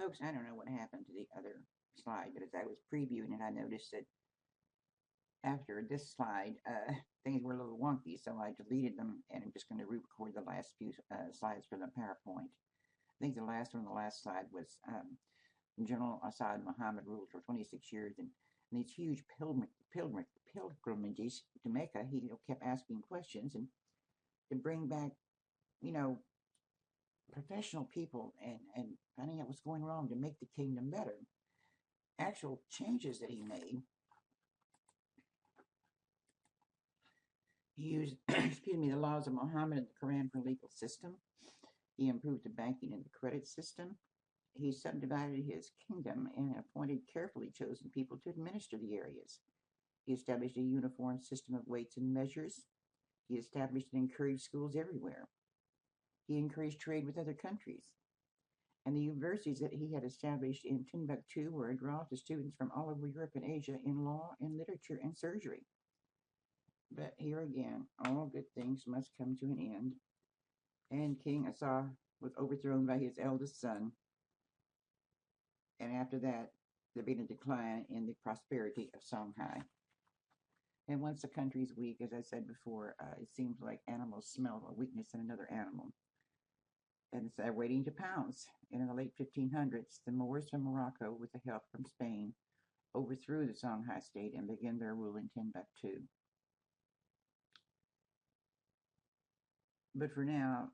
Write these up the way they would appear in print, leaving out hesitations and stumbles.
Folks, I don't know what happened to the other slide, but as I was previewing it, I noticed that after this slide, things were a little wonky, so I deleted them, and I'm just going to re-record the last few slides from the PowerPoint. I think the last slide was General Assad Muhammad ruled for 26 years, and these huge pilgrimages to Mecca, he kept asking questions, and to bring back, professional people and finding out what's going wrong to make the kingdom better. Actual changes that he made. He used, the laws of Muhammad and the Quran for legal system. He improved the banking and the credit system. He subdivided his kingdom and appointed carefully chosen people to administer the areas. He established a uniform system of weights and measures. He established and encouraged schools everywhere. He encouraged trade with other countries. And the universities that he had established in Timbuktu were a draw to students from all over Europe and Asia in law and literature and surgery. But here again, all good things must come to an end. And King Asa was overthrown by his eldest son. And after that, there began a decline in the prosperity of Songhai. And once the country's weak, as I said before, it seems like animals smell a weakness in another animal. And they're waiting to pounce. And in the late 1500s, the Moors from Morocco, with the help from Spain, overthrew the Songhai state and began their rule in Timbuktu. But for now,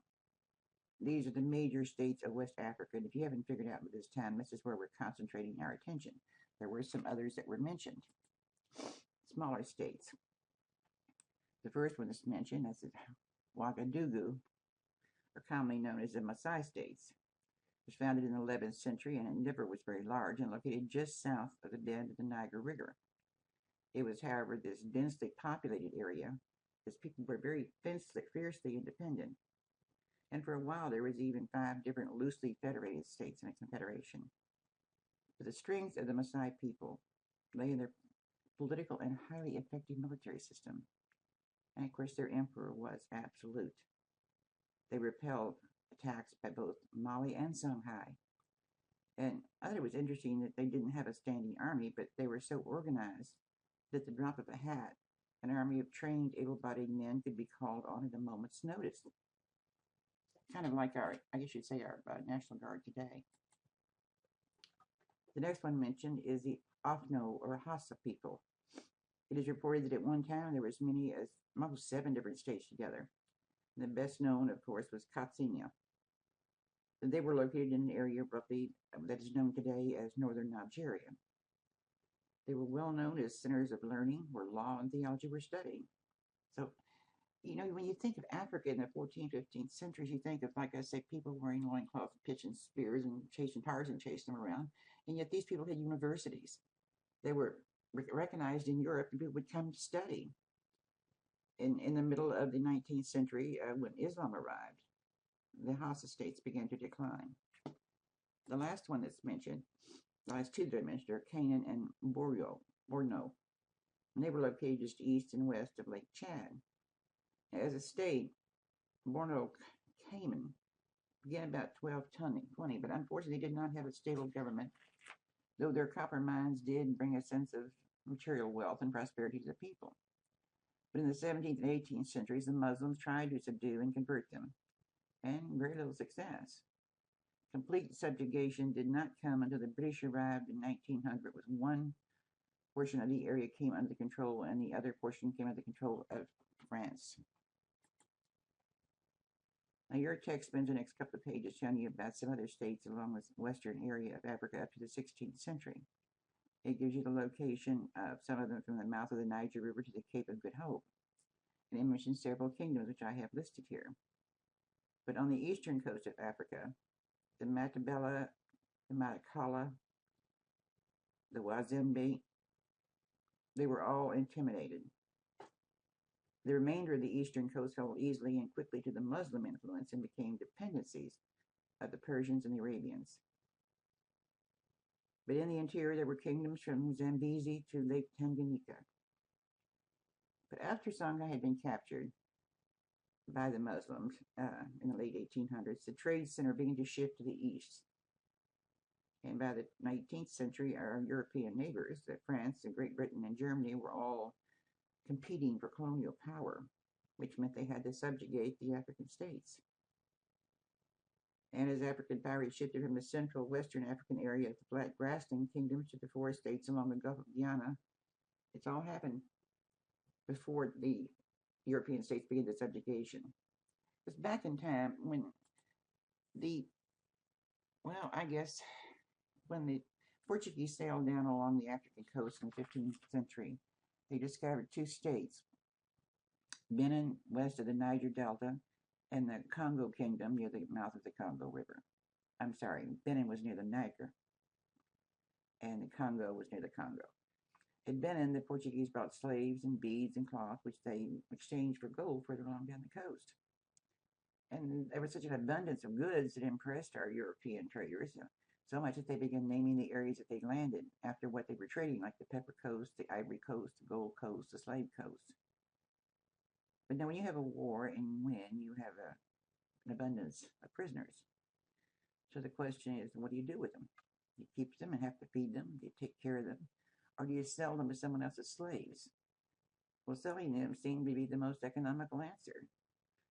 these are the major states of West Africa. And if you haven't figured out by this time, this is where we're concentrating our attention. There were some others that were mentioned. Smaller states. The first one that's mentioned is Ouagadougou, or commonly known as the Masai states. It was founded in the 11th century and it never was very large and located just south of the bend of the Niger River. It was, however, this densely populated area, as people were very fiercely independent. And for a while, there was even 5 different loosely federated states in a confederation. But the strength of the Masai people lay in their political and highly effective military system. And of course, their emperor was absolute. They repelled attacks by both Mali and Songhai. And I thought it was interesting that they didn't have a standing army, but they were so organized that at the drop of a hat, an army of trained, able-bodied men could be called on at a moment's notice. Kind of like our, I guess you'd say, our National Guard today. The next one mentioned is the Afno or Hassa people. It is reported that at one time there were as many as almost 7 different states together. And the best known, of course, was Katsinia. They were located in an area roughly that is known today as northern Nigeria. They were well known as centers of learning where law and theology were studied. So, when you think of Africa in the 14th, 15th centuries, you think of, like I say, people wearing loincloths, pitching spears, and chasing Tarzan chasing them around. And yet these people had universities. They were recognized in Europe, and people would come to study. In the middle of the 19th century, when Islam arrived, the Hassa states began to decline. The last one that's mentioned, the last 2 that I mentioned are Canaan and Borno. And they were located just east and west of Lake Chad. As a state, Borno Cayman began about 1220, but unfortunately did not have a stable government, though their copper mines did bring a sense of material wealth and prosperity to the people. But in the 17th and 18th centuries, the Muslims tried to subdue and convert them, and very little success. Complete subjugation did not come until the British arrived in 1900, with one portion of the area came under control and the other portion came under control of France. Now, your text spends the next couple of pages telling you about some other states along the western area of Africa up to the 16th century. It gives you the location of some of them from the mouth of the Niger River to the Cape of Good Hope. And it mentions several kingdoms, which I have listed here. But on the eastern coast of Africa, the Matabele, the Matakala, the Wazembe, they were all intimidated. The remainder of the eastern coast fell easily and quickly to the Muslim influence and became dependencies of the Persians and the Arabians. But in the interior, there were kingdoms from Zambezi to Lake Tanganyika. But after Songhai had been captured by the Muslims in the late 1800s, the trade center began to shift to the east. And by the 19th century, our European neighbors, France and Great Britain and Germany, were all competing for colonial power, which meant they had to subjugate the African states. And as African power shifted from the central western African area of the flat grassland kingdoms to the forest states along the Gulf of Guiana, it's all happened before the European states began the subjugation. It's back in time when I guess when the Portuguese sailed down along the African coast in the 15th century, they discovered two states, Benin west of the Niger Delta and the Congo Kingdom near the mouth of the Congo River. I'm sorry, Benin was near the Niger and the Congo was near the Congo. At Benin, the Portuguese brought slaves and beads and cloth, which they exchanged for gold further along down the coast. And there was such an abundance of goods that impressed our European traders, so much that they began naming the areas that they landed after what they were trading, like the Pepper Coast, the Ivory Coast, the Gold Coast, the Slave Coast. But now when you have a war and win, you have an abundance of prisoners. So the question is, what do you do with them? You keep them and have to feed them? Do you take care of them? Or do you sell them to someone else's slaves? Well, selling them seemed to be the most economical answer.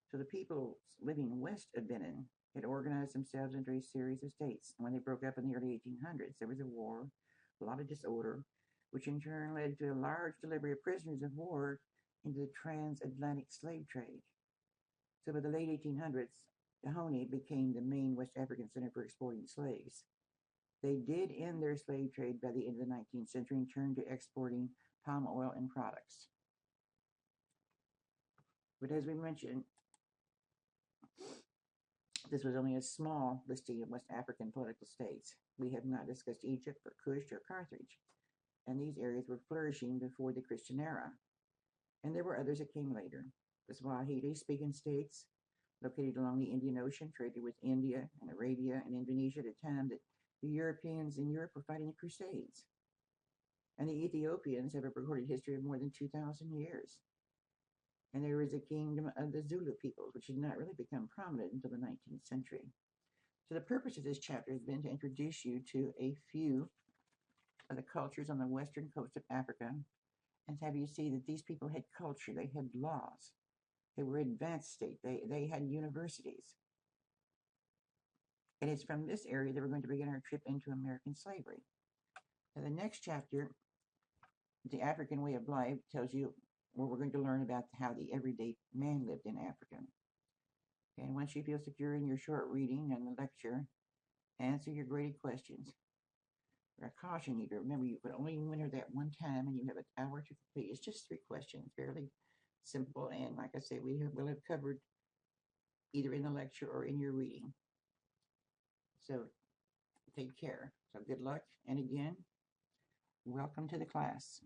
So the people living west of Benin had organized themselves into a series of states. And when they broke up in the early 1800s, there was a war, a lot of disorder, which in turn led to a large delivery of prisoners of war into the transatlantic slave trade. So by the late 1800s, Dahomey became the main West African center for exporting slaves. They did end their slave trade by the end of the 19th century and turned to exporting palm oil and products. But as we mentioned, this was only a small listing of West African political states. We have not discussed Egypt or Kush or Carthage, and these areas were flourishing before the Christian era. And there were others that came later. The Swahili-speaking states, located along the Indian Ocean, traded with India and Arabia and Indonesia at a time that the Europeans in Europe were fighting the Crusades. And the Ethiopians have a recorded history of more than 2,000 years. And there was a kingdom of the Zulu peoples, which did not really become prominent until the 19th century. So the purpose of this chapter has been to introduce you to a few of the cultures on the western coast of Africa and have you see that these people had culture, they had laws, they were advanced state, they had universities. And it's from this area that we're going to begin our trip into American slavery. Now the next chapter, The African Way of Life, tells you where we're going to learn about how the everyday man lived in Africa. And once you feel secure in your short reading and the lecture, answer your graded questions. I caution you to remember you could only enter that one time and you have an hour to complete. It's just 3 questions, fairly simple. And like I say, will have covered either in the lecture or in your reading. So take care. So good luck. And again, welcome to the class.